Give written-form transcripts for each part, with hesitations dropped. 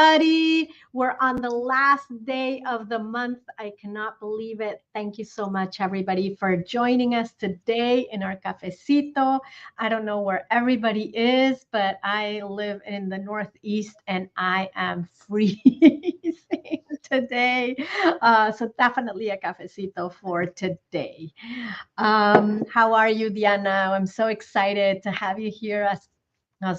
everybody. We're on the last day of the month. I cannot believe it. Thank you so much, everybody, for joining us today in our cafecito. I don't know where everybody is, but I live in the Northeast and I am freezing today. So definitely a cafecito for today. How are you, Diana? I'm so excited to have you here as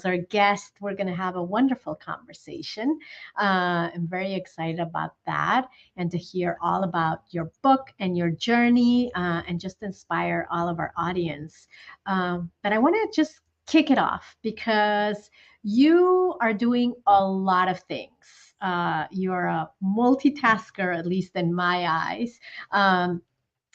our guest. We're going to have a wonderful conversation. I'm very excited about that and to hear all about your book and your journey and just inspire all of our audience. But I want to just kick it off because you are doing a lot of things. You're a multitasker, at least in my eyes.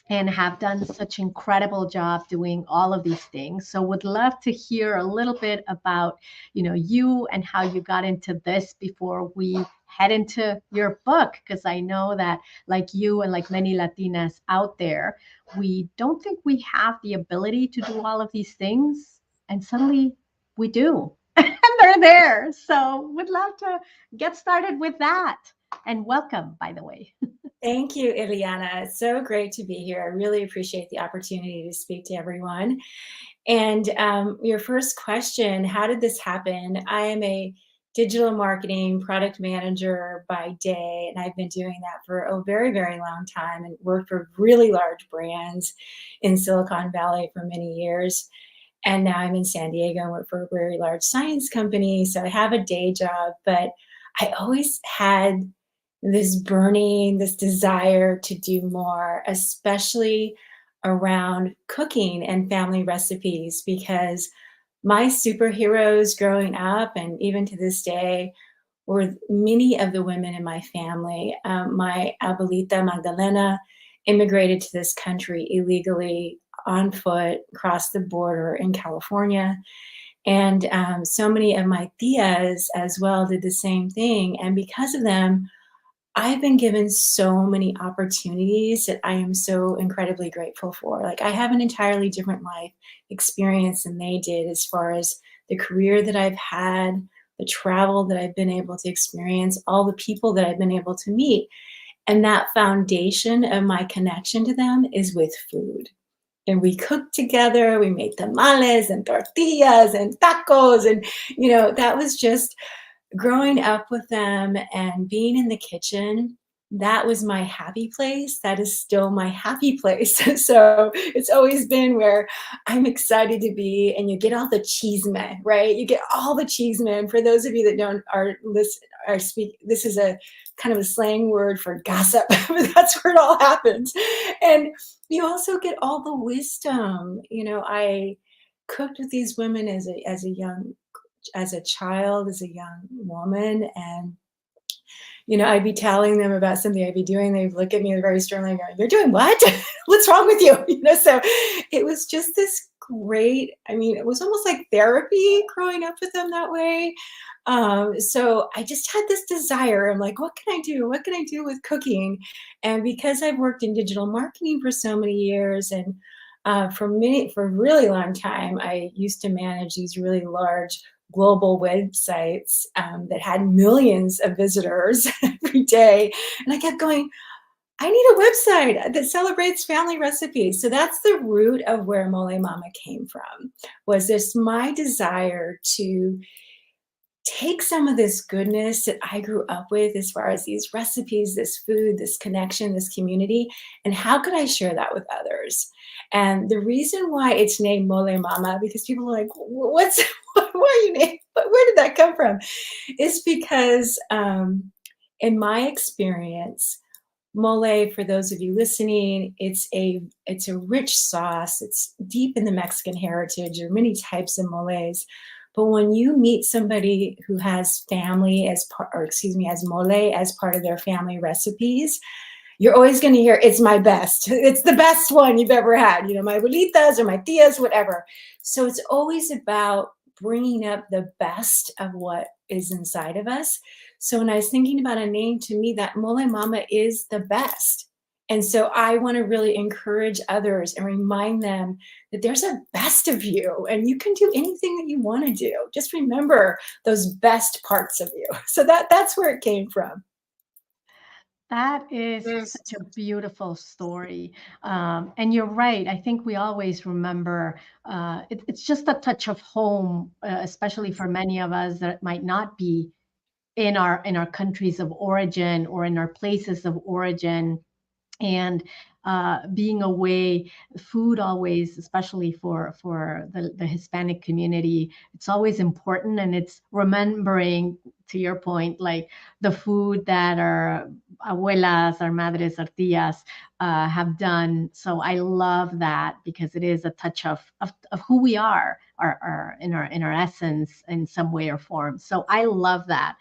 And have done such incredible job doing all of these things. So would love to hear a little bit about, you and how you got into this before we head into your book, because I know that like you and like many Latinas out there, we don't think we have the ability to do all of these things, and suddenly we do. And they're there. So would love to get started with that. And welcome, by the way. Thank you, Ileana. It's so great to be here. I really appreciate the opportunity to speak to everyone. And your first question, how did this happen? I am a digital marketing product manager by day, and I've been doing that for a very, very long time and worked for really large brands in Silicon Valley for many years. And now I'm in San Diego and work for a very large science company. So I have a day job, but I always had this burning, this desire to do more, especially around cooking and family recipes, because my superheroes growing up and even to this day were many of the women in my family. My Abuelita Magdalena immigrated to this country illegally on foot, across the border in California. And so many of my tias as well did the same thing. And because of them, I've been given so many opportunities that I am so incredibly grateful for. Like, I have an entirely different life experience than they did, as far as the career that I've had, the travel that I've been able to experience, all the people that I've been able to meet. And that foundation of my connection to them is with food. And we cooked together, we made tamales and tortillas and tacos. And, that was just growing up with them and being in the kitchen. That was my happy place. That is still my happy place. So it's always been where I'm excited to be. And you get all the cheesemen, right? You get all the cheesemen. For those of you that don't speak, this is a kind of a slang word for gossip, but that's where it all happens. And you also get all the wisdom. I cooked with these women as a child, as a young woman, and I'd be telling them about something I'd be doing. They'd look at me very sternly and go, "You're doing what? What's wrong with you?" So it was just this great, it was almost like therapy growing up with them that way. So I just had this desire. I'm like, what can I do? What can I do with cooking? And because I've worked in digital marketing for so many years, and for a really long time, I used to manage these really large global websites that had millions of visitors every day. And I kept going, I need a website that celebrates family recipes. So that's the root of where Mole Mama came from, was this my desire to take some of this goodness that I grew up with, as far as these recipes, this food, this connection, this community, and how could I share that with others? And the reason why it's named Mole Mama, because people are like, why are you named? Where did that come from? Is because in my experience, mole, for those of you listening, it's a rich sauce. It's deep in the Mexican heritage. There are many types of moles. But when you meet somebody who has family as mole as part of their family recipes, you're always going to hear, "It's my best. It's the best one you've ever had. My abuelitas or my tias, whatever." So it's always about bringing up the best of what is inside of us. So when I was thinking about a name, to me, that Mole Mama is the best. And so I want to really encourage others and remind them that there's a best of you and you can do anything that you want to do. Just remember those best parts of you. So that's where it came from. That is such a beautiful story. And you're right. I think we always remember it's just a touch of home, especially for many of us that might not be in our countries of origin or in our places of origin. And being away, food always, especially for the Hispanic community, it's always important, and it's remembering, to your point, like the food that our abuelas, our madres, our tias have done. So I love that because it is a touch of who we are, in our essence, in some way or form. So I love that.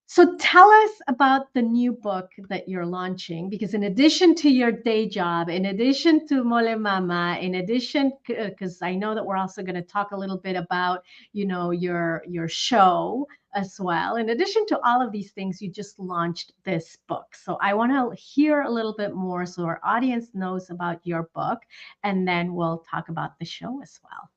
So tell us about the new book that you're launching, because in addition to your day job, in addition to Mole Mama, in addition, because I know that we're also going to talk a little bit about, your show as well. In addition to all of these things, you just launched this book. So I want to hear a little bit more so our audience knows about your book, and then we'll talk about the show as well.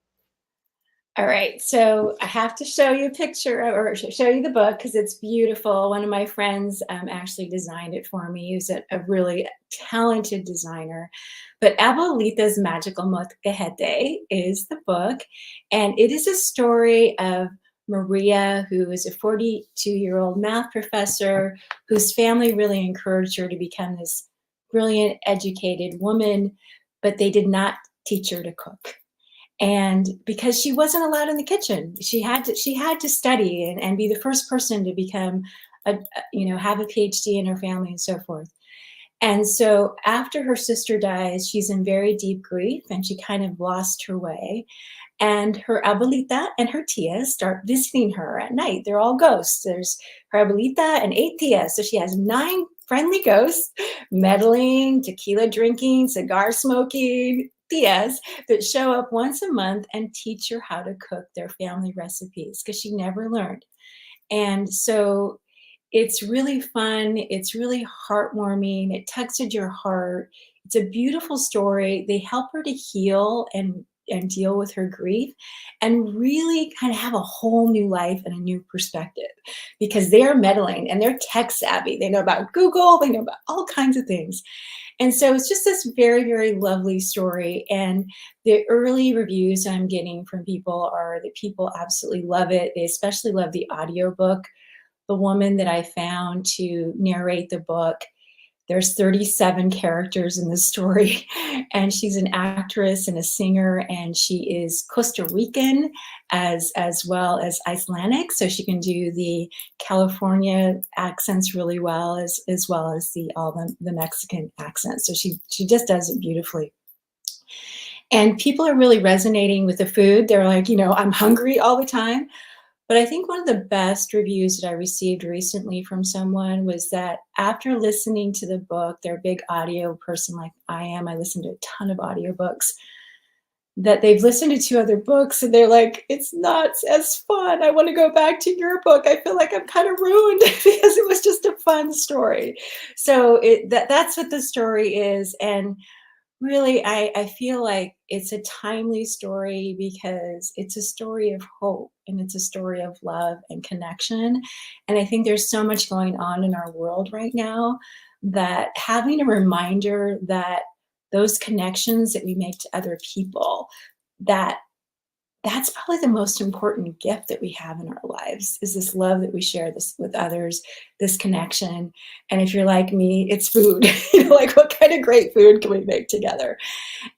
All right, so I have to show you a picture or show you the book because it's beautiful. One of my friends actually designed it for me. He's a really talented designer. But Abuelita's Magical Molcajete is the book, and it is a story of Maria, who is a 42-year-old math professor whose family really encouraged her to become this brilliant, educated woman, but they did not teach her to cook. And because she wasn't allowed in the kitchen, she had to study and be the first person to become have a PhD in her family and so forth. And so after her sister dies, she's in very deep grief and she kind of lost her way. And her abuelita and her tias start visiting her at night. They're all ghosts. There's her abuelita and 8 tias. So she has 9 friendly ghosts, meddling, tequila drinking, cigar smoking tias that show up once a month and teach her how to cook their family recipes because she never learned. And so it's really fun. It's really heartwarming. It tugs at your heart. It's a beautiful story. They help her to heal and deal with her grief and really kind of have a whole new life and a new perspective because they are meddling and they're tech savvy. They know about Google, they know about all kinds of things. And so it's just this very, very lovely story. And the early reviews I'm getting from people are that people absolutely love it. They especially love the audiobook. The woman that I found to narrate the book, there's 37 characters in the story, and she's an actress and a singer, and she is Costa Rican as well as Icelandic, so she can do the California accents really well, as well as all the Mexican accents. So she just does it beautifully. And people are really resonating with the food. They're like, I'm hungry all the time. But I think one of the best reviews that I received recently from someone was that after listening to the book, they're a big audio person like I am. I listen to a ton of audiobooks, that they've listened to 2 other books and they're like, it's not as fun. I want to go back to your book. I feel like I'm kind of ruined because it was just a fun story. So that's what the story is. And really, I feel like it's a timely story because it's a story of hope and it's a story of love and connection. And I think there's so much going on in our world right now that having a reminder that those connections that we make to other people, that's probably the most important gift that we have in our lives is this love that we share this with others, this connection. And if you're like me, it's food. Like what kind of great food can we make together?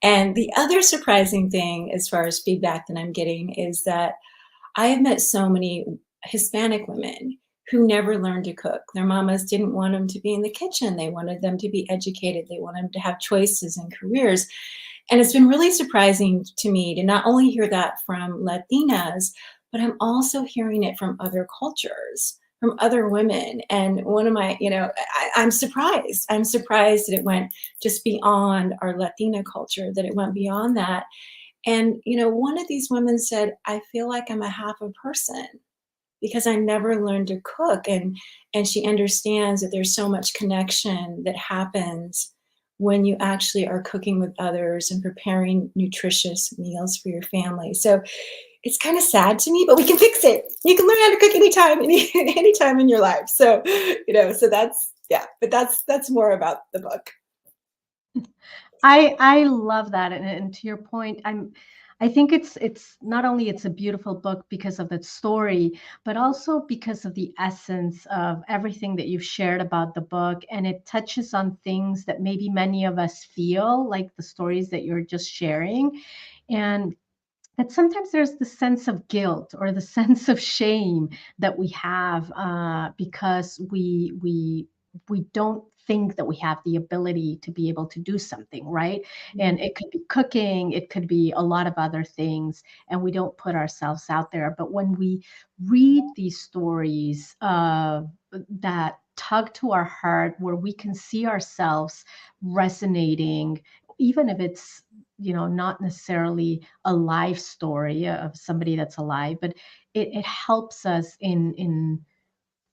And the other surprising thing as far as feedback that I'm getting is that I have met so many Hispanic women who never learned to cook. Their mamas didn't want them to be in the kitchen. They wanted them to be educated. They wanted them to have choices and careers. And it's been really surprising to me to not only hear that from Latinas, but I'm also hearing it from other cultures, from other women. And one of my, I'm surprised. I'm surprised that it went just beyond our Latina culture, that it went beyond that. And, one of these women said, I feel like I'm a half a person. because I never learned to cook. And she understands that there's so much connection that happens when you actually are cooking with others and preparing nutritious meals for your family. So it's kind of sad to me, but we can fix it. You can learn how to cook anytime, anytime in your life. So, so that's, yeah, but that's more about the book. I love that, and to your point, I think it's not only it's a beautiful book because of its story, but also because of the essence of everything that you've shared about the book, and it touches on things that maybe many of us feel, like the stories that you're just sharing, and that sometimes there's the sense of guilt or the sense of shame that we have because we don't think that we have the ability to be able to do something, right? And it could be cooking, it could be a lot of other things, and we don't put ourselves out there. But when we read these stories that tug to our heart, where we can see ourselves resonating, even if it's not necessarily a life story of somebody that's alive, but it helps us in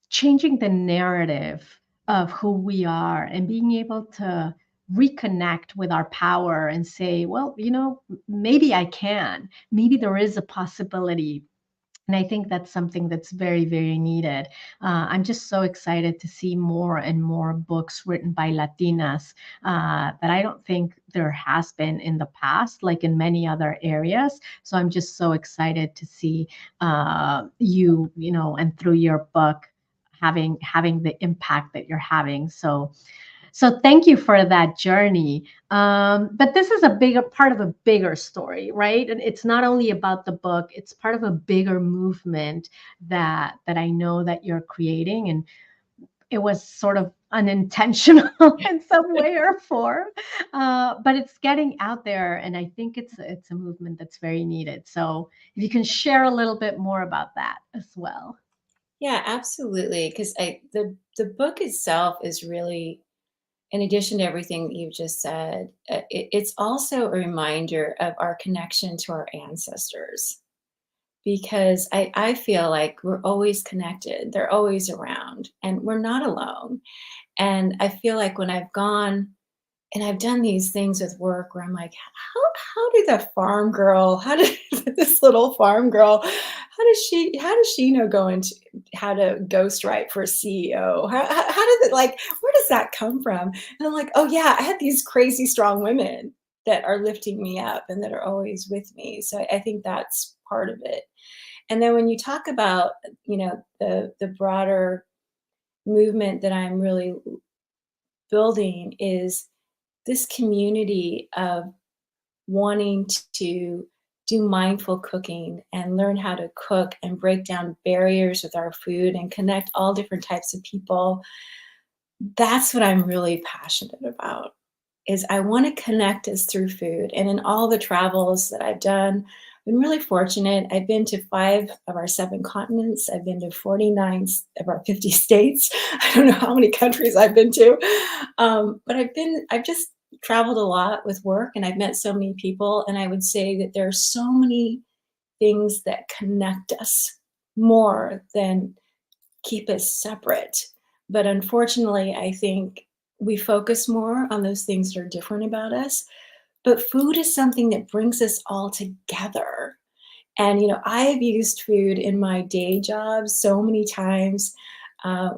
changing the narrative of who we are and being able to reconnect with our power and say, well, maybe I can, maybe there is a possibility. And I think that's something that's very, very needed. I'm just so excited to see more and more books written by Latinas that I don't think there has been in the past, like in many other areas. So I'm just so excited to see and through your book having the impact that you're having. So thank you for that journey. But this is a bigger part of a bigger story, right? And it's not only about the book; it's part of a bigger movement that I know that you're creating, and it was sort of unintentional in some way or form, but it's getting out there, and I think it's a movement that's very needed. So if you can share a little bit more about that as well. Yeah, absolutely. Because the book itself is really, in addition to everything that you've just said, it's also a reminder of our connection to our ancestors. Because I feel like we're always connected, they're always around, and we're not alone. And I feel like when I've gone and I've done these things with work where I'm like, how did the farm girl, how did this little farm girl, how does she know go into how to ghostwrite for a CEO? How did it, like, where does that come from? And I'm like, oh yeah, I had these crazy strong women that are lifting me up and that are always with me. So I think that's part of it. And then when you talk about, the broader movement that I'm really building is this community of wanting to do mindful cooking and learn how to cook and break down barriers with our food and connect all different types of people. That's what I'm really passionate about, is I want to connect us through food. And in all the travels that I've done, I've been really fortunate. I've been to 5 of our 7 continents. I've been to 49 of our 50 states. I don't know how many countries I've been to. But I've just traveled a lot with work, and I've met so many people. And I would say that there are so many things that connect us more than keep us separate. But unfortunately, I think we focus more on those things that are different about us. But food is something that brings us all together. And, I have used food in my day job so many times uh,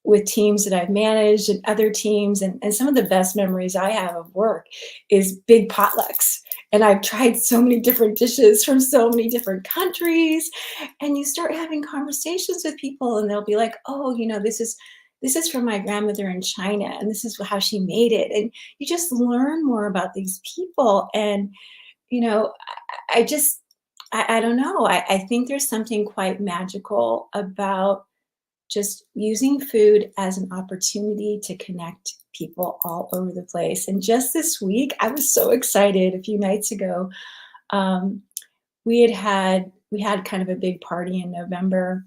with teams that I've managed and other teams. And some of the best memories I have of work is big potlucks. And I've tried so many different dishes from so many different countries. And you start having conversations with people, and they'll be like, oh, this is from my grandmother in China, and this is how she made it. And you just learn more about these people. And, I just, I don't know. I think there's something quite magical about just using food as an opportunity to connect people all over the place. And just this week, I was so excited. A few nights ago, um, we had kind of a big party in November,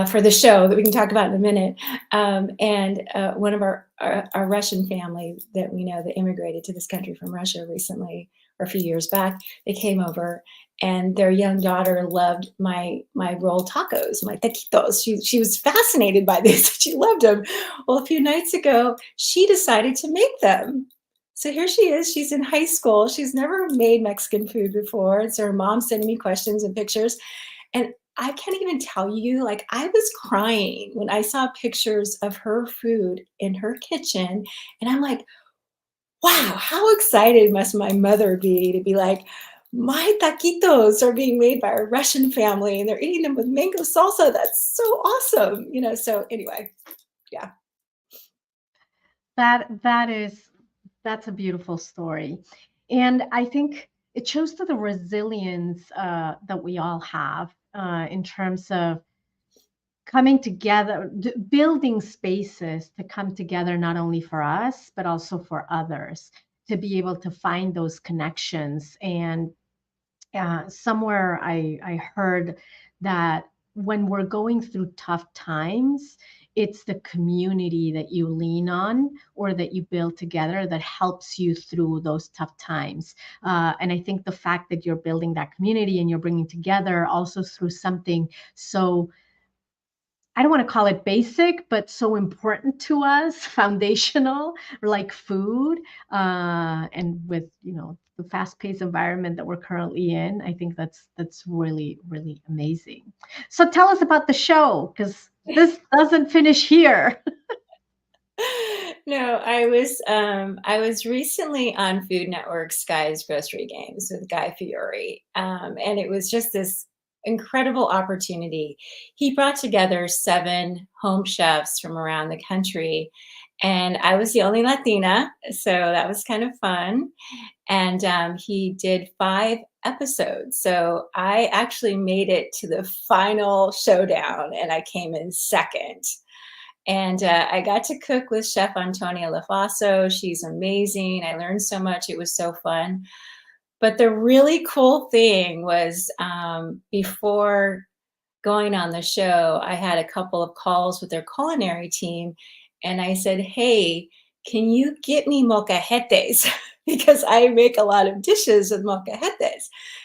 for the show that we can talk about in a minute. And one of our Russian family that we know that immigrated to this country from Russia recently, or a few years back, they came over, and their young daughter loved my rolled tacos, my taquitos. She was fascinated by this. She loved them. Well, a few nights ago, she decided to make them. So here she is. She's in high school. She's never made Mexican food before. And so her mom's sending me questions and pictures. And I can't even tell you, like, I was crying when I saw pictures of her food in her kitchen. And I'm like, wow, how excited must my mother be to be like, my taquitos are being made by a Russian family and they're eating them with mango salsa. That's so awesome. So anyway, yeah. That's a beautiful story. And I think it shows to the resilience that we all have in terms of coming together, building spaces to come together, not only for us, but also for others, to be able to find those connections. And somewhere I heard that when we're going through tough times, it's the community that you lean on or that you build together that helps you through those tough times. And I think the fact that you're building that community and you're bringing together also through something so, I don't want to call it basic, but so important to us, foundational, like food. And with, the fast-paced environment that we're currently in, I think that's really, really amazing. So tell us about the show, because this doesn't finish here. No, I was recently on Food Network's Guy's Grocery Games with Guy Fieri, and it was just this incredible opportunity. He brought together 7 home chefs from around the country, and I was the only Latina, so that was kind of fun. And he did 5 episodes, so I actually made it to the final showdown, and I came in second. And I got to cook with Chef Antonia Lafaso. She's amazing. I learned so much. It was so fun. But the really cool thing was, before going on the show, I had a couple of calls with their culinary team. And I said, hey, can you get me molcajetes? Because I make a lot of dishes with molcajetes.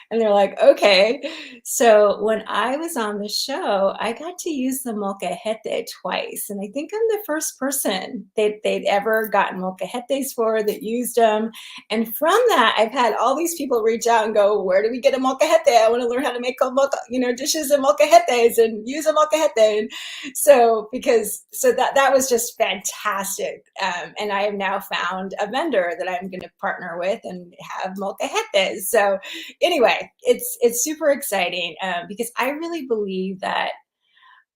And they're like, okay. So when I was on the show, I got to use the molcajete twice. And I think I'm the first person that they'd ever gotten molcajetes for that used them. And from that, I've had all these people reach out and go, where do we get a molcajete? I want to learn how to make dishes in molcajetes and use a molcajete. And so that was just fantastic. And I have now found a vendor that I'm going to partner with and have molcajetes. So anyway, it's super exciting because I really believe that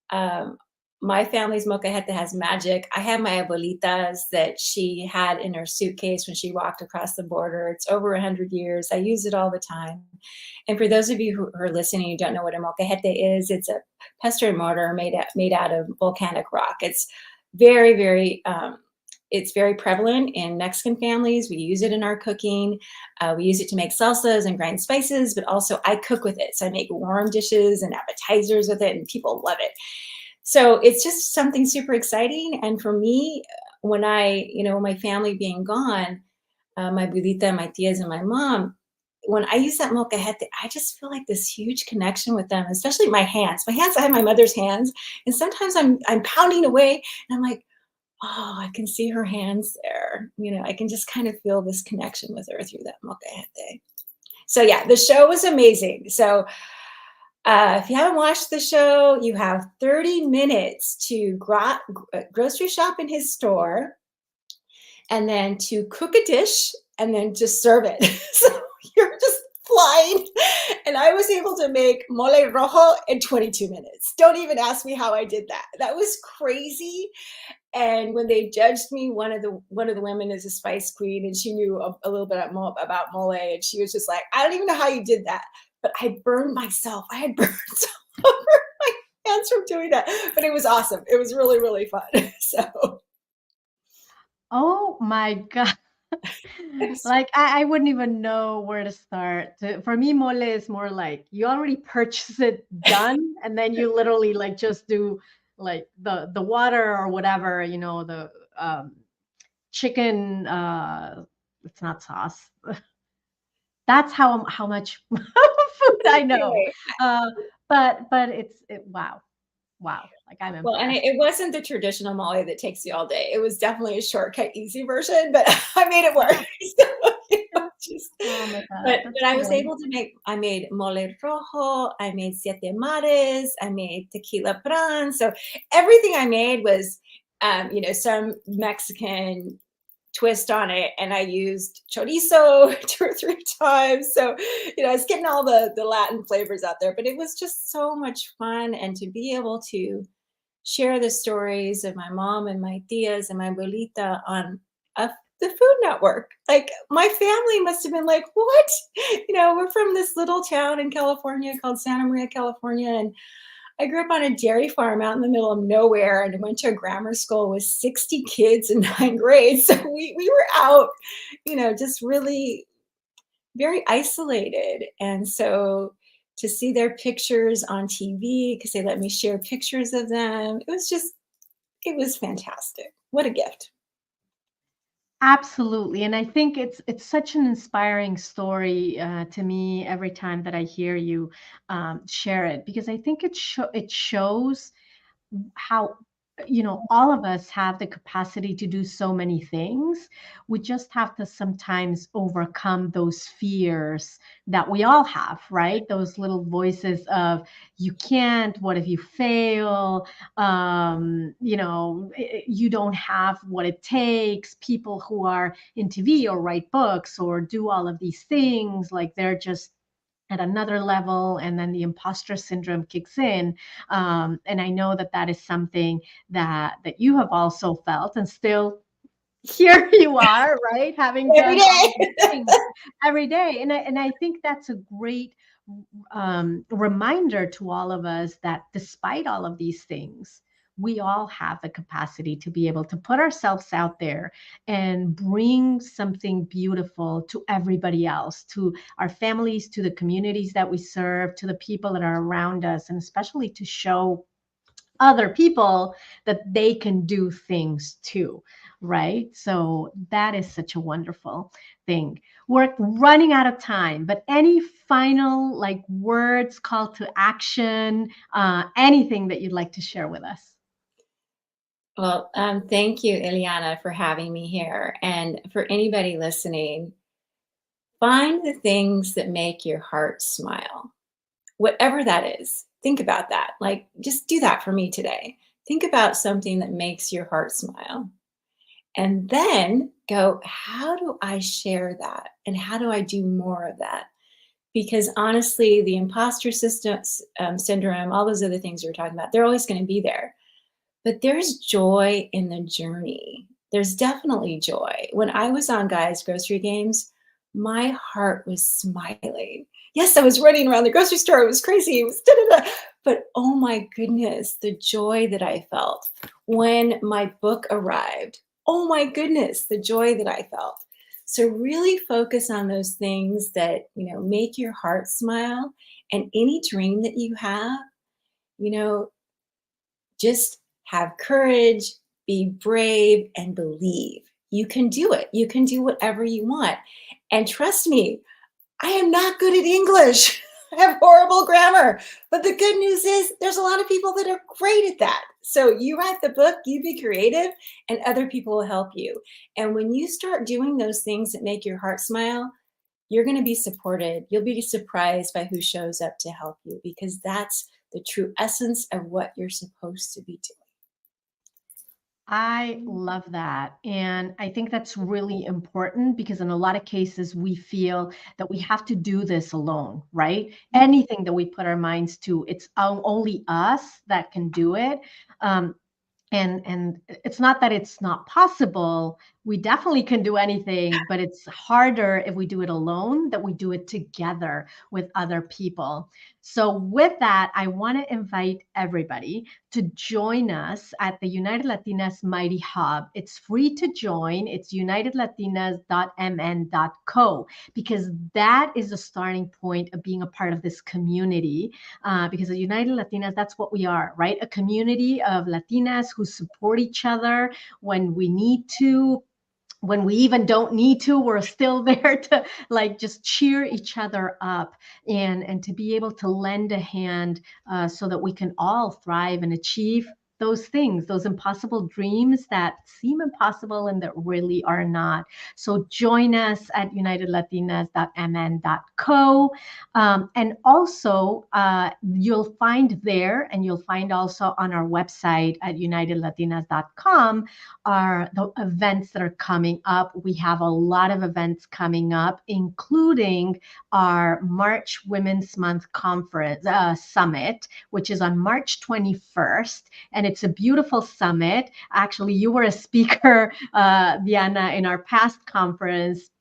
um, my family's molcajete has magic. I have my abuelitas that she had in her suitcase when she walked across the border. It's over 100 years. I use it all the time. And for those of you who are listening, you don't know what a molcajete is, it's a pestle and mortar made out of volcanic rock. It's very, very it's very prevalent in Mexican families. We use it in our cooking. We use it to make salsas and grind spices, but also I cook with it. So I make warm dishes and appetizers with it, and people love it. So it's just something super exciting. And for me, when my family being gone, my abuelita, my tias, and my mom, when I use that molcajete, I just feel like this huge connection with them, especially my hands. My hands, I have my mother's hands, and sometimes I'm pounding away, and I'm like, oh, I can see her hands there. I can just kind of feel this connection with her through that molcajete. So yeah, the show was amazing. So if you haven't watched the show, you have 30 minutes to grocery shop in his store, and then to cook a dish, and then just serve it. So you're just flying. And I was able to make mole rojo in 22 minutes. Don't even ask me how I did that. That was crazy. And when they judged me, one of the women is a spice queen, and she knew a little bit about mole, and she was just like, I don't even know how you did that, but I burned myself. I had burns all over my hands from doing that, but it was awesome. It was really, really fun. So Oh my God. Like I wouldn't even know where to start. For me, mole is more like you already purchase it done, and then you literally like just do like the water or whatever, the chicken. It's not sauce. That's how much food I know. Okay. But wow, wow. Like I'm Well, and impressed. it wasn't the traditional mole that takes you all day. It was definitely a shortcut, easy version, but I made it work. Yeah, So, yeah. just Oh my God, but that's I so was able to wonderful. I made mole rojo, I made siete mares, I made tequila pran. So everything I made was, some Mexican twist on it, and I used chorizo 2 or 3 times. So, I was getting all the Latin flavors out there, but it was just so much fun, and to be able to share the stories of my mom and my tias and my abuelita on the Food Network. Like my family must have been like, "What?" We're from this little town in California called Santa Maria, California, and I grew up on a dairy farm out in the middle of nowhere, and went to a grammar school with 60 kids in 9th grade. So we were out, just really very isolated. And so to see their pictures on TV, because they let me share pictures of them, it was fantastic. What a gift. Absolutely, and I think it's such an inspiring story to me every time that I hear you share it, because I think it shows how all of us have the capacity to do so many things. We just have to sometimes overcome those fears that we all have, right? Those little voices of you can't, what if you fail, you don't have what it takes. People who are in TV or write books or do all of these things, like they're just at another level, and then the imposter syndrome kicks in. And I know that that is something that you have also felt, and still here you are, right, having Every done all of day. these things every day. And I think that's a great reminder to all of us that despite all of these things, we all have the capacity to be able to put ourselves out there and bring something beautiful to everybody else, to our families, to the communities that we serve, to the people that are around us, and especially to show other people that they can do things too, right? So that is such a wonderful thing. We're running out of time, but any final like words, call to action, anything that you'd like to share with us? Well, thank you, Ileana, for having me here. And for anybody listening, find the things that make your heart smile, whatever that is. Think about that. Like, just do that for me today. Think about something that makes your heart smile. And then go, how do I share that? And how do I do more of that? Because honestly, the imposter syndrome, all those other things you were talking about, they're always going to be there. But there's joy in the journey. There's definitely joy. When I was on Guy's grocery games, my heart was smiling. Yes, I was running around the grocery store. It was crazy. It was da-da-da. But oh my goodness, the joy that I felt when my book arrived. Oh my goodness, the joy that I felt. So really focus on those things that, make your heart smile, and any dream that you have, you know, just have courage, be brave, and believe. You can do it. You can do whatever you want. And trust me, I am not good at English. I have horrible grammar. But the good news is there's a lot of people that are great at that. So you write the book, you be creative, and other people will help you. And when you start doing those things that make your heart smile, you're going to be supported. You'll be surprised by who shows up to help you, because that's the true essence of what you're supposed to be I doing. love that. And I think that's really important because in a lot of cases, we feel that we have to do this alone, right? Anything that we put our minds to, it's only us that can do it. And it's not that it's not possible, we definitely can do anything, but it's harder if we do it alone than we do it together with other people. So, with that, I want to invite everybody to join us at the United Latinas Mighty Hub. It's free to join. It's unitedlatinas.mn.co, because that is the starting point of being a part of this community. Because at United Latinas, that's what we are, right? A community of Latinas who support each other when we need to, when we even don't need to. We're still there to like just cheer each other up, and to be able to lend a hand, so that we can all thrive and achieve those things, those impossible dreams that seem impossible and that really are not. So join us at unitedlatinas.mn.co. And also, you'll find there, and you'll find also on our website at unitedlatinas.com, are the events that are coming up. We have a lot of events coming up, including our March Women's Month Conference Summit, which is on March 21st. And it's a beautiful summit. Actually, you were a speaker, Diana, in our past conference.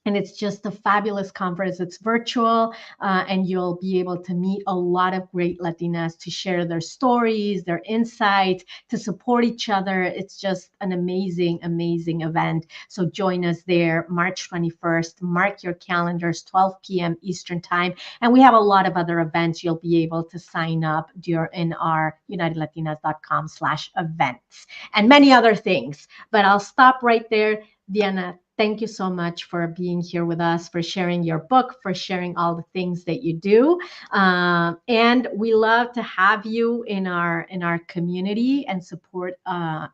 And it's just a fabulous conference. It's virtual, and you'll be able to meet a lot of great Latinas to share their stories, their insights, to support each other. It's just an amazing, amazing event. So join us there, March 21st. Mark your calendars, 12 p.m. Eastern Time. And we have a lot of other events. You'll be able to sign up in our unitedlatinas.com/events, and many other things. But I'll stop right there. Diana, thank you so much for being here with us, for sharing your book, for sharing all the things that you do. And we love to have you in our community and support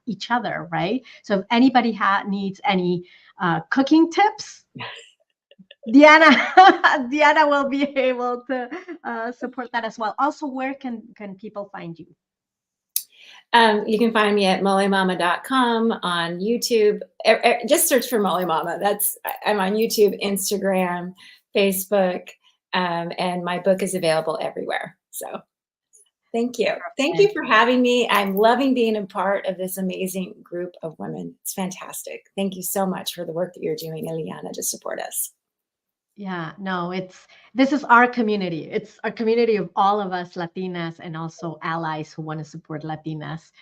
each other, right? So if anybody needs any cooking tips, Diana Diana will be able to support that as well. Also, where can people find you? You can find me at molemama.com, on YouTube. Just search for Mole Mama. I'm on YouTube, Instagram, Facebook, and my book is available everywhere. So thank you. Thank you for having me. I'm loving being a part of this amazing group of women. It's fantastic. Thank you so much for the work that you're doing, Eliana, to support us. Yeah, no, this is our community. It's a community of all of us Latinas and also allies who want to support Latinas.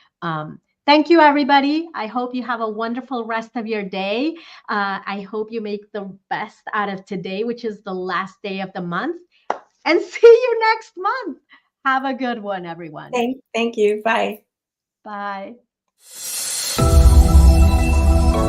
Thank you, everybody. I hope you have a wonderful rest of your day. I hope you make the best out of today, which is the last day of the month. And see you next month. Have a good one, everyone. Thank you. Bye. Bye.